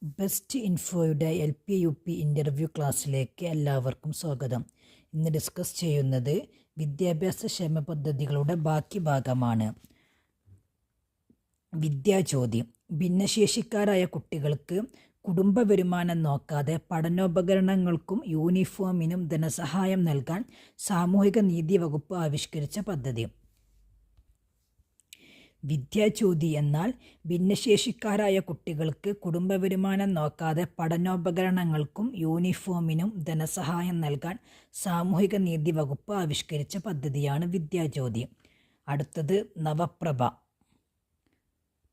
Best ഇൻഫോയുടെ LP-UP interview ക്ലാസ്സിലേക്ക് എല്ലാവർക്കും സ്വാഗതം. ഇന്ന് ഡിസ്കസ് ചെയ്യുന്നത് വിദ്യാഭ്യാസ ക്ഷേമ പദ്ധതികളുടെ ബാക്കി ഭാഗമാണ്. വിദ്യാജ്യോതി. ഭിന്നശേഷിക്കാരായ കുട്ടികൾക്ക് കുടുംബ വരുമാനം നോക്കാതെ പഠനോപകരണങ്ങൾക്കും യൂണിഫോമിനും ധനസഹായം നൽകാൻ സാമൂഹിക നീതി വകുപ്പ് ആവിഷ്കരിച്ച പദ്ധതി. വിദ്യാജ്യോതി എന്നാൽ ഭിന്നശേഷിക്കാരായ കുട്ടികൾക്ക് കുടുംബ വരുമാനം നോക്കാതെ പഠനോപകരണങ്ങൾക്കും യൂണിഫോമിനും ധനസഹായം നൽകാൻ സാമൂഹിക നീതി വകുപ്പ് ആവിഷ്കരിച്ച പദ്ധതിയാണ് വിദ്യാജ്യോതി. അടുത്തത് നവപ്രഭ.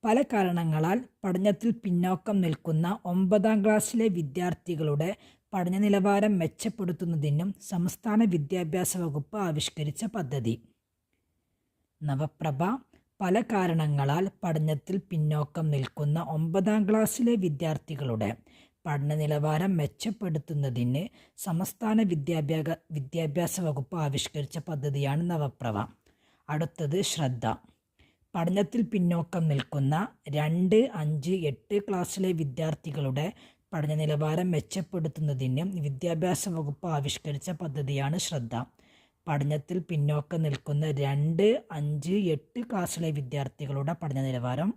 പല കാരണങ്ങളാൽ പഠനത്തിൽ പിന്നോക്കം നിൽക്കുന്ന 9ാം ക്ലാസ്സിലെ വിദ്യാർത്ഥികളുടെ പഠന നിലവാരം മെച്ചപ്പെടുത്തുന്നതിനും സംസ്ഥാന വിദ്യാഭ്യാസ വകുപ്പ് ആവിഷ്കരിച്ച പദ്ധതി. നവപ്രഭ. പല കാരണങ്ങളാൽ പഠനത്തിൽ പിന്നോക്കം നിൽക്കുന്ന 9ാം ക്ലാസ്സിലെ വിദ്യാർത്ഥികളുടെ പഠന നിലവാരം മെച്ചപ്പെടുത്തുന്നതിന് സംസ്ഥാന വിദ്യാഭ്യാസ വകുപ്പ് ആവിഷ്കരിച്ച പദ്ധതിയാണ് നവപ്രഭ. അടുത്തത് ശ്രദ്ധ. പഠനത്തിൽ പിന്നോക്കം നിൽക്കുന്ന 2, 5, 8 ക്ലാസ്സിലെ വിദ്യാർത്ഥികളുടെ പഠന നിലവാരം മെച്ചപ്പെടുത്തുന്നതിന് വിദ്യാഭ്യാസ വകുപ്പ് ആവിഷ്കരിച്ച പദ്ധതിയാണ് ശ്രദ്ധ. പഠനത്തിൽ പിന്നോക്കം നിൽക്കുന്ന 2, 5, 8 ക്ലാസ്സിലെ വിദ്യാർത്ഥികളുടെ പഠന നിലവാരം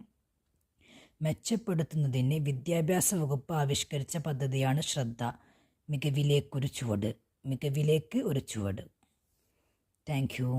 മെച്ചപ്പെടുത്തുന്നതിന് വിദ്യാഭ്യാസ വകുപ്പ് ആവിഷ്കരിച്ച പദ്ധതിയാണ് ശ്രദ്ധ. മികവിലേക്ക് ഒരു ചുവട്. Thank you.